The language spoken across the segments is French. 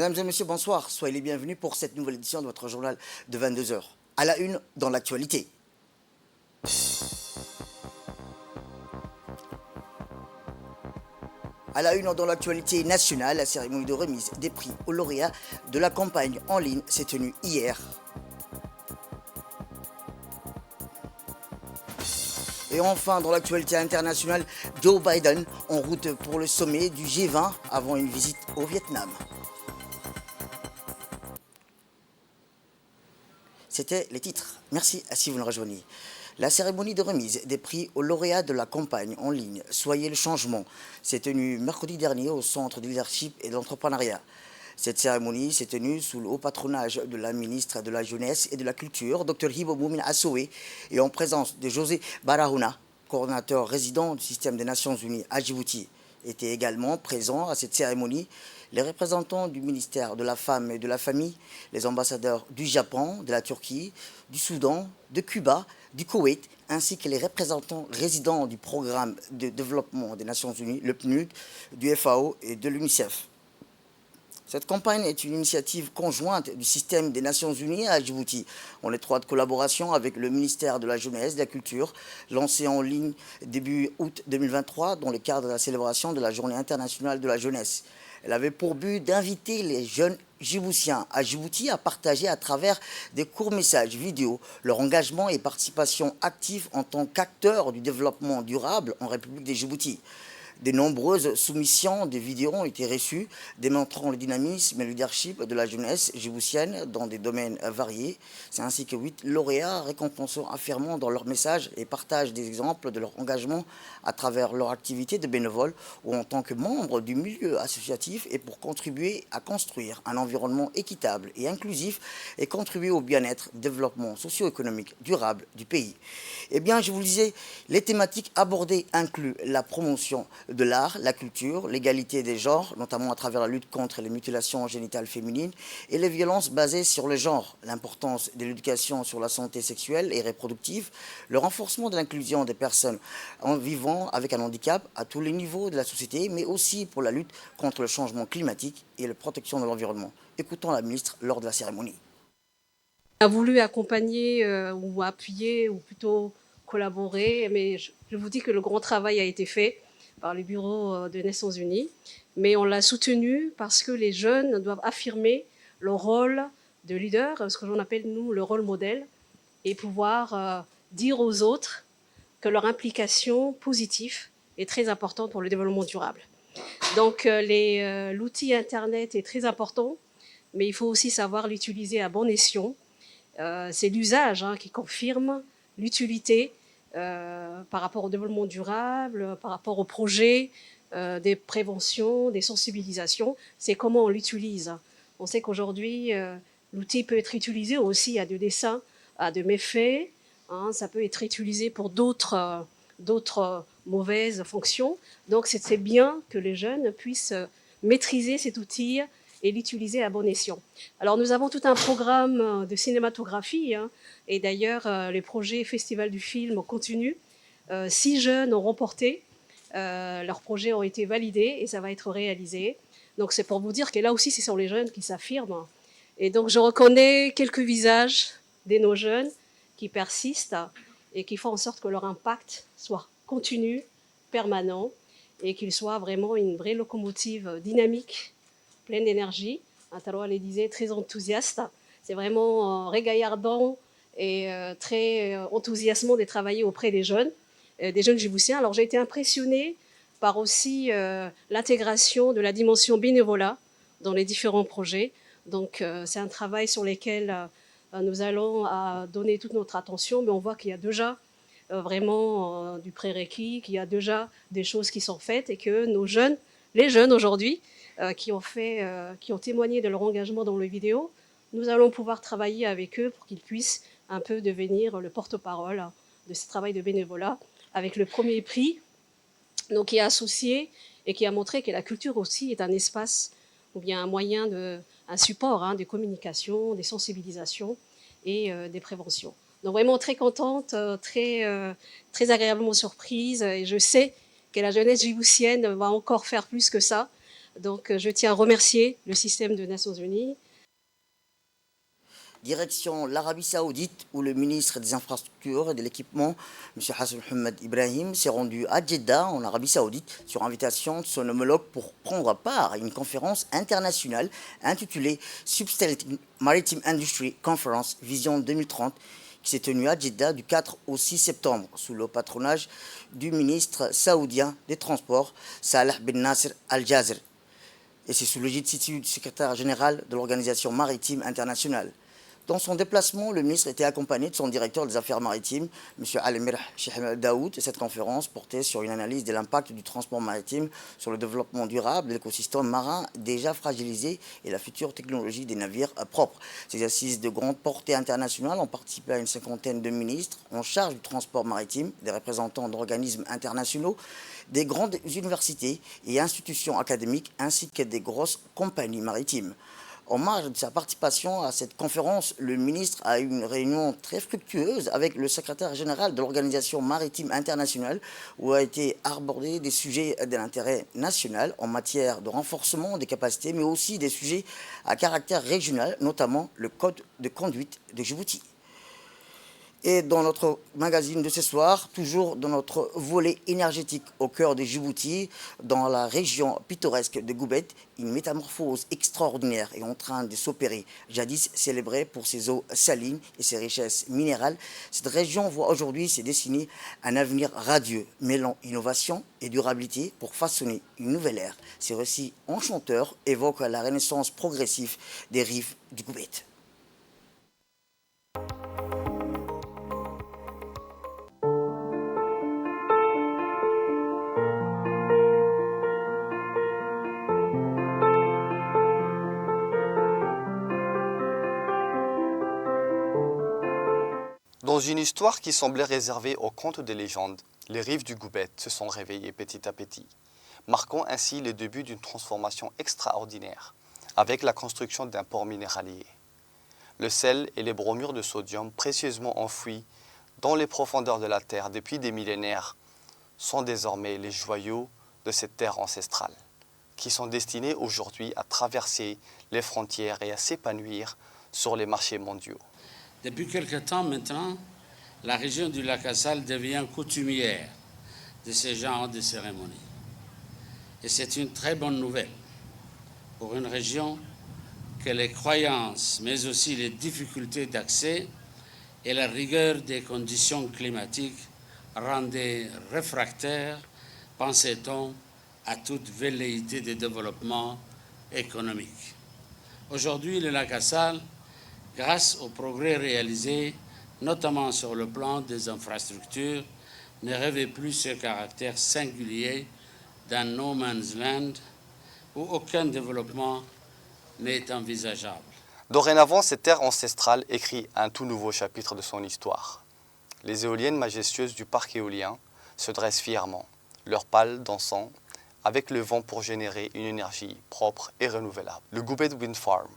Mesdames et messieurs, bonsoir. Soyez les bienvenus pour cette nouvelle édition de votre journal de 22 heures. À la une, dans l'actualité. À la une, dans l'actualité nationale, la cérémonie de remise des prix aux lauréats de la campagne en ligne s'est tenue hier. Et enfin, dans l'actualité internationale, Joe Biden en route pour le sommet du G20 avant une visite au Vietnam. C'était les titres. Merci si vous nous rejoignez. La cérémonie de remise des prix aux lauréats de la campagne en ligne Soyez le changement s'est tenue mercredi dernier au Centre de leadership et d'entrepreneuriat. Cette cérémonie s'est tenue sous le haut patronage de la ministre de la Jeunesse et de la Culture, Dr Hibo Moumine Assoé, et en présence de José Barahona, coordonnateur résident du système des Nations Unies à Djibouti. Étaient également présents à cette cérémonie les représentants du ministère de la Femme et de la Famille, les ambassadeurs du Japon, de la Turquie, du Soudan, de Cuba, du Koweït, ainsi que les représentants résidents du Programme de développement des Nations Unies, le PNUD, du FAO et de l'UNICEF. Cette campagne est une initiative conjointe du système des Nations Unies à Djibouti, en étroite collaboration avec le ministère de la Jeunesse et de la Culture, lancée en ligne début août 2023 dans le cadre de la célébration de la Journée internationale de la jeunesse. Elle avait pour but d'inviter les jeunes djiboutiens à Djibouti à partager à travers des courts-messages vidéo leur engagement et participation active en tant qu'acteurs du développement durable en République de Djibouti. De nombreuses soumissions de vidéos ont été reçues, démontrant le dynamisme et le leadership de la jeunesse djiboutienne dans des domaines variés. C'est ainsi que 8 lauréats récompensés affirmant dans leurs messages et partagent des exemples de leur engagement à travers leur activité de bénévole ou en tant que membres du milieu associatif et pour contribuer à construire un environnement équitable et inclusif et contribuer au bien-être, développement socio-économique durable du pays. Eh bien, je vous le disais, les thématiques abordées incluent la promotion de l'art, la culture, l'égalité des genres, notamment à travers la lutte contre les mutilations génitales féminines et les violences basées sur le genre, l'importance de l'éducation sur la santé sexuelle et reproductive, le renforcement de l'inclusion des personnes en vivant avec un handicap à tous les niveaux de la société, mais aussi pour la lutte contre le changement climatique et la protection de l'environnement. Écoutons la ministre lors de la cérémonie. On a voulu accompagner ou appuyer ou plutôt collaborer, mais je vous dis que le grand travail a été fait par le Bureau des Nations Unies, mais on l'a soutenu parce que les jeunes doivent affirmer leur rôle de leader, ce que l'on appelle nous le rôle modèle, et pouvoir dire aux autres que leur implication positive est très importante pour le développement durable. Donc l'outil Internet est très important, mais il faut aussi savoir l'utiliser à bon escient. C'est l'usage qui confirme l'utilité par rapport au développement durable, par rapport aux projets, des préventions, des sensibilisations. C'est comment on l'utilise. On sait qu'aujourd'hui, l'outil peut être utilisé aussi à des dessins, à de méfaits. Ça peut être utilisé pour d'autres mauvaises fonctions. Donc c'est bien que les jeunes puissent maîtriser cet outil et l'utiliser à bon escient. Alors nous avons tout un programme de cinématographie, et d'ailleurs les projets Festival du film continuent. 6 jeunes ont remporté, leurs projets ont été validés et ça va être réalisé. Donc c'est pour vous dire que là aussi ce sont les jeunes qui s'affirment. Et donc je reconnais quelques visages de nos jeunes qui persistent et qui font en sorte que leur impact soit continu, permanent, et qu'ils soient vraiment une vraie locomotive dynamique, pleine d'énergie. Taro le disait, très enthousiaste. C'est vraiment régaillardant et très enthousiasmant de travailler auprès des jeunes djiboutiens. Alors j'ai été impressionnée par aussi l'intégration de la dimension bénévolat dans les différents projets. Donc c'est un travail sur lequel nous allons donner toute notre attention, mais on voit qu'il y a déjà vraiment du prérequis, qu'il y a déjà des choses qui sont faites et que nos jeunes, les jeunes aujourd'hui, qui ont témoigné de leur engagement dans les vidéos, nous allons pouvoir travailler avec eux pour qu'ils puissent un peu devenir le porte-parole de ce travail de bénévolat, avec le premier prix, donc qui est associé et qui a montré que la culture aussi est un espace ou bien un moyen un support de communication, des sensibilisations et des préventions. Donc vraiment très contente, très agréablement surprise, et je sais que la jeunesse djiboutienne va encore faire plus que ça, Donc, je tiens à remercier le système des Nations Unies. Direction l'Arabie Saoudite, où le ministre des Infrastructures et de l'Équipement, M. Hassan Mohamed Ibrahim, s'est rendu à Jeddah, en Arabie Saoudite, sur invitation de son homologue pour prendre part à une conférence internationale intitulée Sustainable Maritime Industry Conference Vision 2030, qui s'est tenue à Jeddah du 4 au 6 septembre, sous le patronage du ministre saoudien des Transports, Salah bin Nasser Al-Jazr. Et c'est sous l'égide du secrétaire général de l'Organisation maritime internationale. Dans son déplacement, le ministre était accompagné de son directeur des affaires maritimes, M. Al-Mirh Sheikh Daoud. Cette conférence portait sur une analyse de l'impact du transport maritime sur le développement durable de l'écosystème marin déjà fragilisé et la future technologie des navires propres. Ces assises de grande portée internationale ont participé à une cinquantaine de ministres en charge du transport maritime, des représentants d'organismes internationaux, des grandes universités et institutions académiques ainsi que des grosses compagnies maritimes. En marge de sa participation à cette conférence, le ministre a eu une réunion très fructueuse avec le secrétaire général de l'Organisation maritime internationale où a été abordé des sujets de l'intérêt national en matière de renforcement des capacités, mais aussi des sujets à caractère régional, notamment le code de conduite de Djibouti. Et dans notre magazine de ce soir, toujours dans notre volet énergétique au cœur de Djibouti, dans la région pittoresque de Goubet, une métamorphose extraordinaire est en train de s'opérer. Jadis célébrée pour ses eaux salines et ses richesses minérales, cette région voit aujourd'hui se dessiner un avenir radieux, mêlant innovation et durabilité pour façonner une nouvelle ère. Ces récits enchanteurs évoquent la renaissance progressive des rives du Goubet. Dans une histoire qui semblait réservée aux contes des légendes, les rives du Goubet se sont réveillées petit à petit, marquant ainsi le début d'une transformation extraordinaire, avec la construction d'un port minéralier. Le sel et les bromures de sodium précieusement enfouis dans les profondeurs de la terre depuis des millénaires sont désormais les joyaux de cette terre ancestrale, qui sont destinés aujourd'hui à traverser les frontières et à s'épanouir sur les marchés mondiaux. Depuis quelque temps maintenant, la région du lac Assal devient coutumière de ce genre de cérémonie. Et c'est une très bonne nouvelle pour une région que les croyances, mais aussi les difficultés d'accès et la rigueur des conditions climatiques rendaient réfractaires, pensait-on, à toute velléité de développement économique. Aujourd'hui, le lac Assal, grâce aux progrès réalisés, notamment sur le plan des infrastructures, ne revêt plus ce caractère singulier d'un no man's land où aucun développement n'est envisageable. Dorénavant, cette terre ancestrale écrit un tout nouveau chapitre de son histoire. Les éoliennes majestueuses du parc éolien se dressent fièrement, leurs pales dansant avec le vent pour générer une énergie propre et renouvelable. Le Goubet Wind Farm,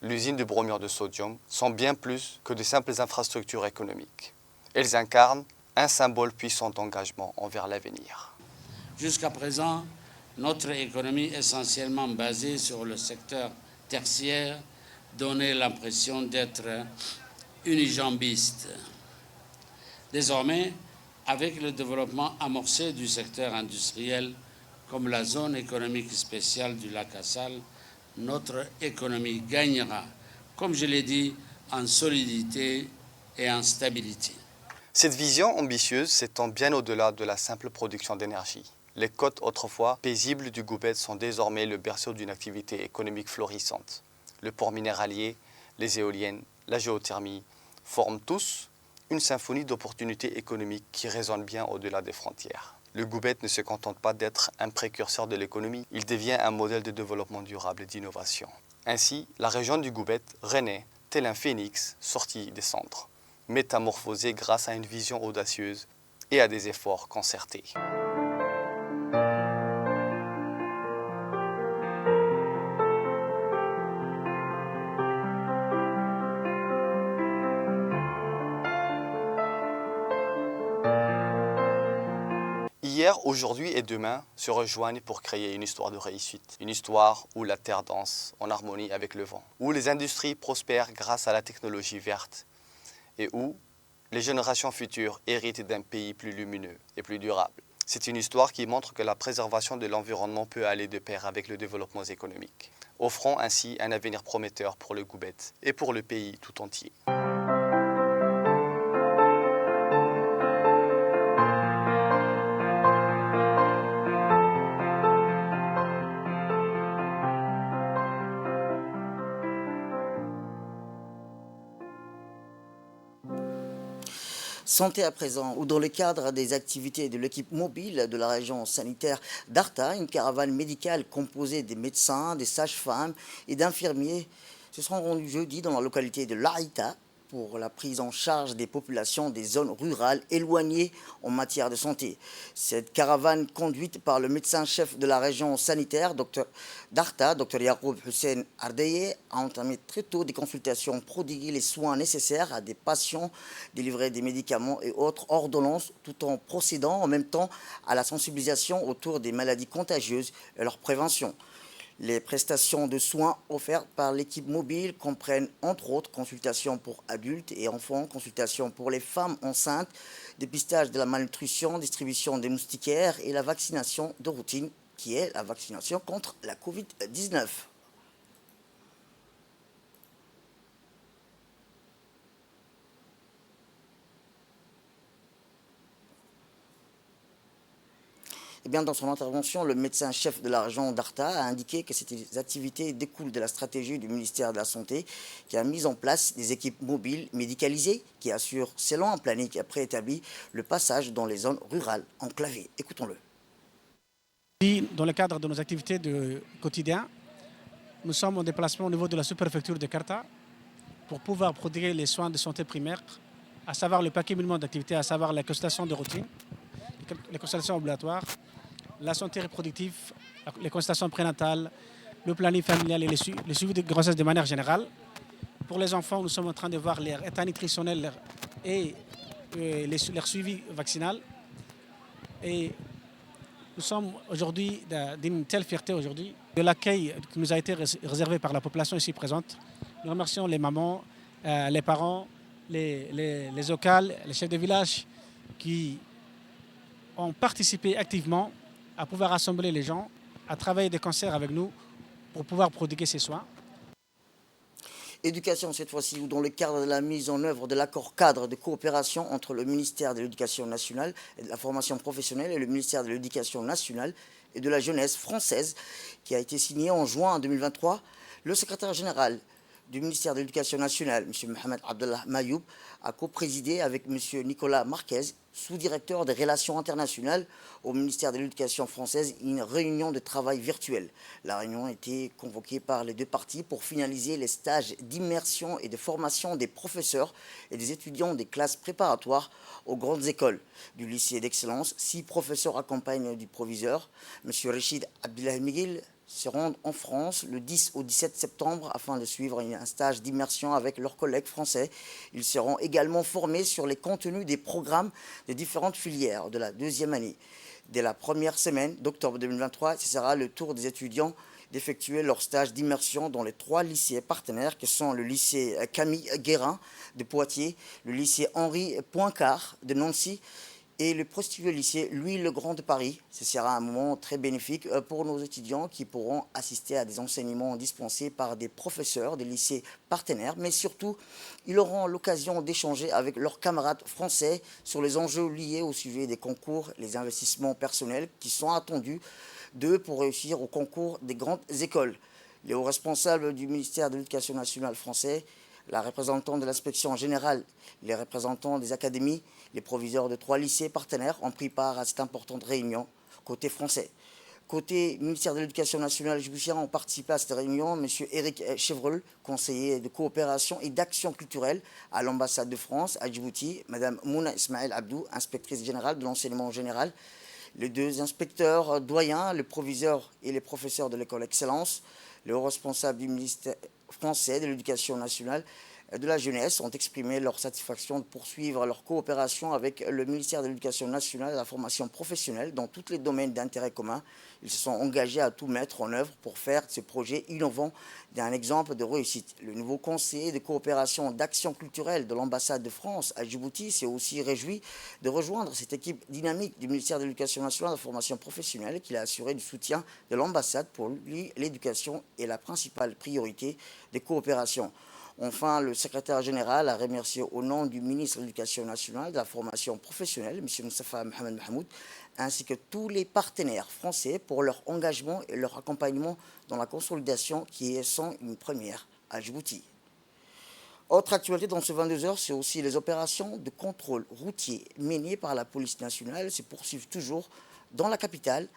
l'usine de bromure de sodium, sont bien plus que de simples infrastructures économiques. Elles incarnent un symbole puissant d'engagement envers l'avenir. Jusqu'à présent, notre économie essentiellement basée sur le secteur tertiaire donnait l'impression d'être unijambiste. Désormais, avec le développement amorcé du secteur industriel comme la zone économique spéciale du lac Assal, notre économie gagnera, comme je l'ai dit, en solidité et en stabilité. Cette vision ambitieuse s'étend bien au-delà de la simple production d'énergie. Les côtes autrefois paisibles du Goubet sont désormais le berceau d'une activité économique florissante. Le port minéralier, les éoliennes, la géothermie forment tous une symphonie d'opportunités économiques qui résonne bien au-delà des frontières. Le Goubet ne se contente pas d'être un précurseur de l'économie, il devient un modèle de développement durable et d'innovation. Ainsi, la région du Goubet renaît tel un phénix sorti des cendres, métamorphosé grâce à une vision audacieuse et à des efforts concertés. Hier, aujourd'hui et demain se rejoignent pour créer une histoire de réussite. Une histoire où la terre danse en harmonie avec le vent, où les industries prospèrent grâce à la technologie verte et où les générations futures héritent d'un pays plus lumineux et plus durable. C'est une histoire qui montre que la préservation de l'environnement peut aller de pair avec le développement économique, offrant ainsi un avenir prometteur pour le Goubet et pour le pays tout entier. Santé à présent, ou dans le cadre des activités de l'équipe mobile de la région sanitaire d'Arta, une caravane médicale composée des médecins, des sages-femmes et d'infirmiers se seront rendus jeudi dans la localité de Laïta pour la prise en charge des populations des zones rurales éloignées en matière de santé. Cette caravane conduite par le médecin-chef de la région sanitaire d'Arta, Dr Yacoub Hussein Ardeye, a entamé très tôt des consultations, prodigué les soins nécessaires à des patients, délivré des médicaments et autres ordonnances, tout en procédant en même temps à la sensibilisation autour des maladies contagieuses et leur prévention. Les prestations de soins offertes par l'équipe mobile comprennent entre autres consultations pour adultes et enfants, consultations pour les femmes enceintes, dépistage de la malnutrition, distribution des moustiquaires et la vaccination de routine qui est la vaccination contre la Covid-19. Eh bien, dans son intervention, le médecin-chef de la région d'Arta a indiqué que ces activités découlent de la stratégie du ministère de la Santé qui a mis en place des équipes mobiles médicalisées qui assurent, selon un planning préétabli, le passage dans les zones rurales enclavées. Écoutons-le. Dans le cadre de nos activités de quotidien, nous sommes en déplacement au niveau de la sous-préfecture de Karta pour pouvoir prodiguer les soins de santé primaire, à savoir le paquet minimum d'activités, à savoir la consultation de routine, les consultations obligatoires, la santé reproductive, les consultations prénatales, le planning familial et le suivi de grossesse de manière générale. Pour les enfants, nous sommes en train de voir leur état nutritionnel et leur suivi vaccinal. Et nous sommes aujourd'hui d'une telle fierté aujourd'hui de l'accueil qui nous a été réservé par la population ici présente. Nous remercions les mamans, les parents, les OCAL, les chefs de village qui ont participé activement à pouvoir rassembler les gens, à travailler des concerts avec nous pour pouvoir prodiguer ces soins. Éducation cette fois-ci, ou dans le cadre de la mise en œuvre de l'accord cadre de coopération entre le ministère de l'Éducation nationale et de la formation professionnelle et le ministère de l'Éducation nationale et de la jeunesse française, qui a été signé en juin 2023, le secrétaire général du ministère de l'Éducation nationale, M. Mohamed Abdallah Mayoub, a co-présidé avec M. Nicolas Marquez, sous-directeur des relations internationales au ministère de l'Éducation française, une réunion de travail virtuelle. La réunion a été convoquée par les deux parties pour finaliser les stages d'immersion et de formation des professeurs et des étudiants des classes préparatoires aux grandes écoles du lycée d'excellence. 6 professeurs accompagnent du proviseur, M. Rachid Abdullah Miguel, se rendent en France le 10 au 17 septembre afin de suivre un stage d'immersion avec leurs collègues français. Ils seront également formés sur les contenus des programmes des différentes filières de la deuxième année. Dès la première semaine d'octobre 2023, ce sera le tour des étudiants d'effectuer leur stage d'immersion dans les 3 lycées partenaires que sont le lycée Camille Guérin de Poitiers, le lycée Henri Poincaré de Nancy et le prestigieux lycée Louis-le-Grand de Paris. Ce sera un moment très bénéfique pour nos étudiants qui pourront assister à des enseignements dispensés par des professeurs des lycées partenaires, mais surtout, ils auront l'occasion d'échanger avec leurs camarades français sur les enjeux liés au sujet des concours, les investissements personnels qui sont attendus d'eux pour réussir au concours des grandes écoles. Les hauts responsables du ministère de l'Éducation nationale français, la représentante de l'inspection générale, les représentants des académies, les proviseurs de 3 lycées partenaires ont pris part à cette importante réunion côté français. Côté ministère de l'Éducation nationale djiboutien ont participé à cette réunion M. Éric Chevreul, conseiller de coopération et d'action culturelle à l'ambassade de France à Djibouti, Mme Mouna Ismaël Abdou, inspectrice générale de l'enseignement général, les 2 inspecteurs doyens, le proviseur et les professeurs de l'école Excellence, le haut responsable du ministère français de l'Éducation nationale, de la jeunesse ont exprimé leur satisfaction de poursuivre leur coopération avec le ministère de l'Éducation nationale et de la formation professionnelle dans tous les domaines d'intérêt commun. Ils se sont engagés à tout mettre en œuvre pour faire de ce projet innovant d'un exemple de réussite. Le nouveau conseiller de coopération d'action culturelle de l'ambassade de France à Djibouti s'est aussi réjoui de rejoindre cette équipe dynamique du ministère de l'Éducation nationale et de la formation professionnelle qui a assuré du soutien de l'ambassade. Pour lui, l'éducation est la principale priorité des coopérations. Enfin, le secrétaire général a remercié au nom du ministre de l'Éducation nationale et de la formation professionnelle, M. Moustapha Mohamed Mahmoud, ainsi que tous les partenaires français pour leur engagement et leur accompagnement dans la consolidation qui est sans une première à Djibouti. Autre actualité dans ce 22 heures, c'est aussi les opérations de contrôle routier menées par la police nationale se poursuivent toujours dans la capitale.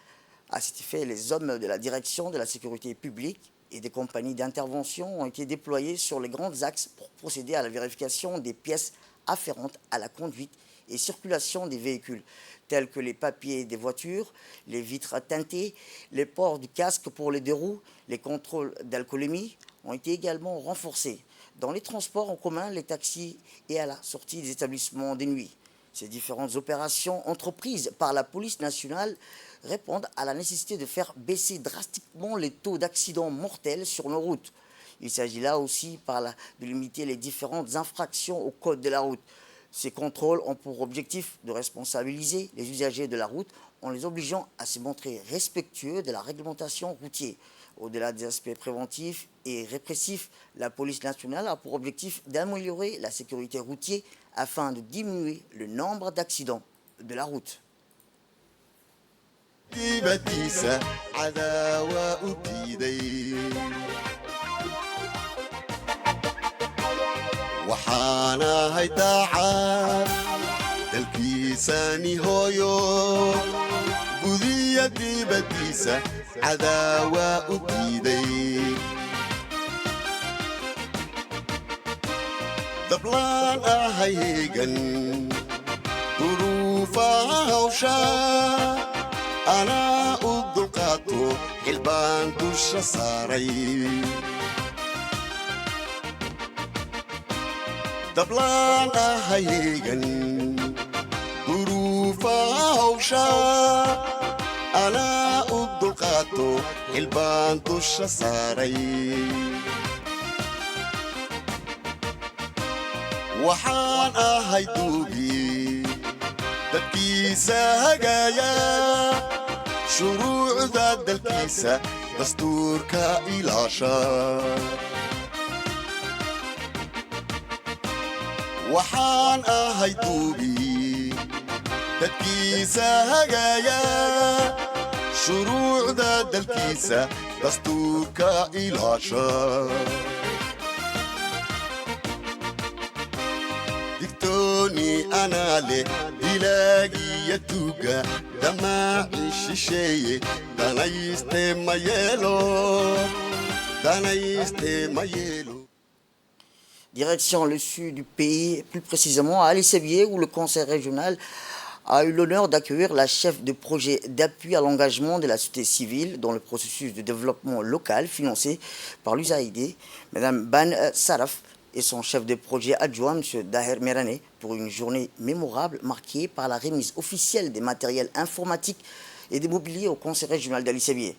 À cet effet, les hommes de la direction de la sécurité publique et des compagnies d'intervention ont été déployés sur les grands axes pour procéder à la vérification des pièces afférentes à la conduite et circulation des véhicules, tels que les papiers des voitures, les vitres teintées, les ports du casque pour les deux roues, les contrôles d'alcoolémie ont été également renforcés dans les transports en commun, les taxis et à la sortie des établissements de nuit. Ces différentes opérations entreprises par la police nationale répondent à la nécessité de faire baisser drastiquement les taux d'accidents mortels sur nos routes. Il s'agit là aussi de limiter les différentes infractions au code de la route. Ces contrôles ont pour objectif de responsabiliser les usagers de la route en les obligeant à se montrer respectueux de la réglementation routière. Au-delà des aspects préventifs et répressifs, la police nationale a pour objectif d'améliorer la sécurité routière afin de diminuer le nombre d'accidents de la route. dablaan ahaygan duruufaha hawshaa anaa u dulqaato xilbaan dusha saaray dablaan ahaygan duruufaha hawshaa anaa u dulqaato xilbaan dusha saaray waxaan ahay duugi dadkiisa hagaaya shuruucda dalkiisa dastuurka ilaasha waxaan ahay duugi dadkiisa hagaaya shuruucda dalkiisa dastuurka ilaasha anale dilaagiya tuuga damaaci shisheeye danayste mayelo Direction le sud du pays, plus précisément à Ali-Sébié, où le conseil régional a eu l'honneur d'accueillir la chef de projet d'appui à l'engagement de la société civile dans le processus de développement local financé par l'USAID, Mme Ban Saraf, et son chef de projet adjoint, M. Daher Merane, pour une journée mémorable marquée par la remise officielle des matériels informatiques et des mobiliers au conseil régional d'Ali-Sébié.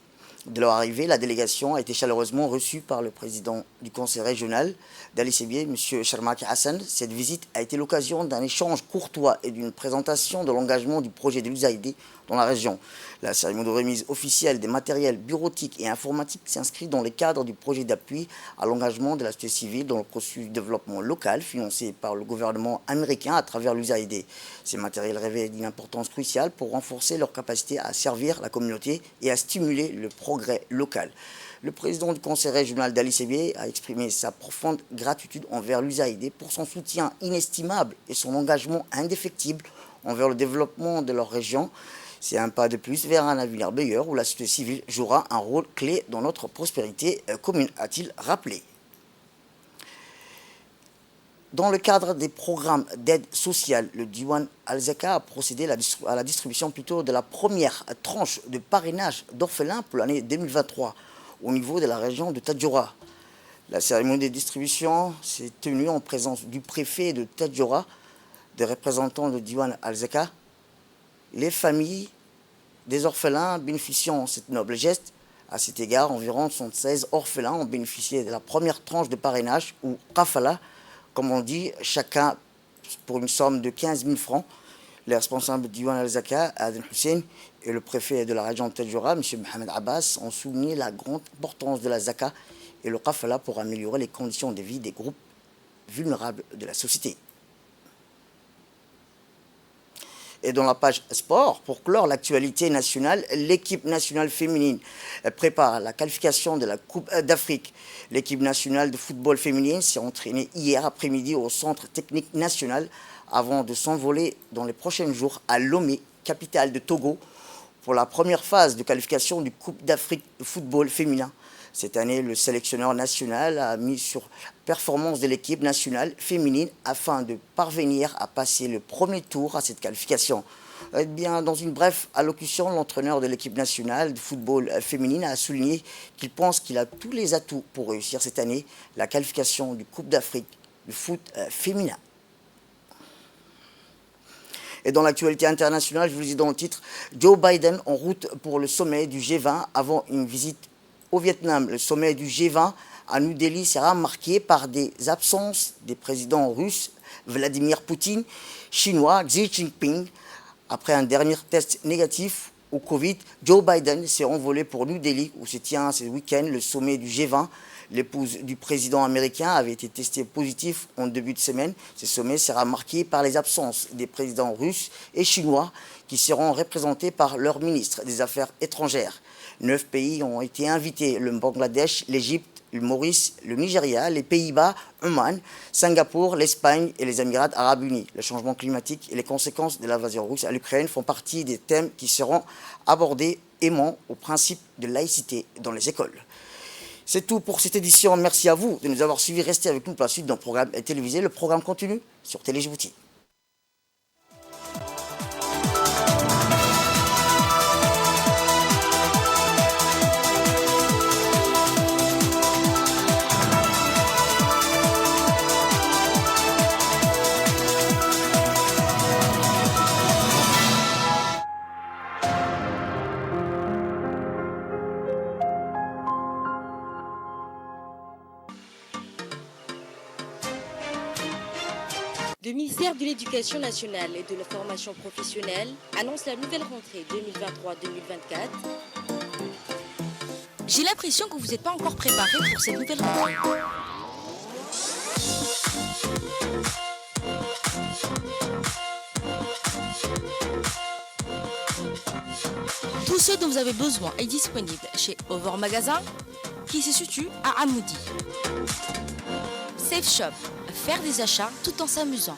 De leur arrivée, la délégation a été chaleureusement reçue par le président du conseil régional d'Ali-Sébié, M. Sharmak Hassan. Cette visite a été l'occasion d'un échange courtois et d'une présentation de l'engagement du projet de l'USAID dans la région. La cérémonie de remise officielle des matériels bureautiques et informatiques s'inscrit dans le cadre du projet d'appui à l'engagement de la société civile dans le processus de développement local financé par le gouvernement américain à travers l'USAID. Ces matériels revêtent une importance cruciale pour renforcer leur capacité à servir la communauté et à stimuler le progrès local. Le président du conseil régional d'Ali-Sébié a exprimé sa profonde gratitude envers l'USAID pour son soutien inestimable et son engagement indéfectible envers le développement de leur région. C'est un pas de plus vers un avenir meilleur où la société civile jouera un rôle clé dans notre prospérité commune, a-t-il rappelé. Dans le cadre des programmes d'aide sociale, le Diwan Al-Zaka a procédé à la distribution plutôt de la première tranche de parrainage d'orphelins pour l'année 2023 au niveau de la région de Tadjoura. La cérémonie de distribution s'est tenue en présence du préfet de Tadjoura, des représentants de Diwan Al-Zaka, les familles des orphelins bénéficiant de cet noble geste. À cet égard, environ 76 orphelins ont bénéficié de la première tranche de parrainage, ou kafala, comme on dit, chacun pour une somme de 15 000 francs. Les responsables de Diwan Al-Zaka, Aden Hussein, et le préfet de la région de Tadjoura, M. Mohamed Abbas, ont souligné la grande importance de la Zaka et le kafala pour améliorer les conditions de vie des groupes vulnérables de la société. Et dans la page sport, pour clore l'actualité nationale, l'équipe nationale féminine prépare la qualification de la Coupe d'Afrique. L'équipe nationale de football féminine s'est entraînée hier après-midi au Centre technique national avant de s'envoler dans les prochains jours à Lomé, capitale de Togo, pour la première phase de qualification du Coupe d'Afrique de football féminin. Cette année, le sélectionneur national a mis sur la performance de l'équipe nationale féminine afin de parvenir à passer le premier tour à cette qualification. Eh bien, dans une brève allocution, l'entraîneur de l'équipe nationale de football féminine a souligné qu'il pense qu'il a tous les atouts pour réussir cette année la qualification du Coupe d'Afrique du foot féminin. Et dans l'actualité internationale, je vous le dis dans le titre, Joe Biden en route pour le sommet du G20 avant une visite au Vietnam. Le sommet du G20 à New Delhi sera marqué par des absences des présidents russes Vladimir Poutine, chinois Xi Jinping. Après un dernier test négatif au Covid, Joe Biden s'est envolé pour New Delhi où se tient ce week-end le sommet du G20. L'épouse du président américain avait été testée positive en début de semaine. Ce sommet sera marqué par les absences des présidents russes et chinois qui seront représentés par leurs ministres des Affaires étrangères. 9 pays ont été invités, le Bangladesh, l'Égypte, le Maurice, le Nigeria, les Pays-Bas, Oman, Singapour, l'Espagne et les Émirats arabes unis. Le changement climatique et les conséquences de l'invasion russe à l'Ukraine font partie des thèmes qui seront abordés aimant au principe de laïcité dans les écoles. C'est tout pour cette édition. Merci à vous de nous avoir suivis. Restez avec nous pour la suite d'un programme télévisé. Le programme continue sur Télé Djibouti. Le ministère de l'Éducation nationale et de la formation professionnelle annonce la nouvelle rentrée 2023-2024. J'ai l'impression que vous n'êtes pas encore préparé pour cette nouvelle rentrée. Tout ce dont vous avez besoin est disponible chez Over Magasin, qui se situe à Amoudi. Safe Shop, faire des achats tout en s'amusant.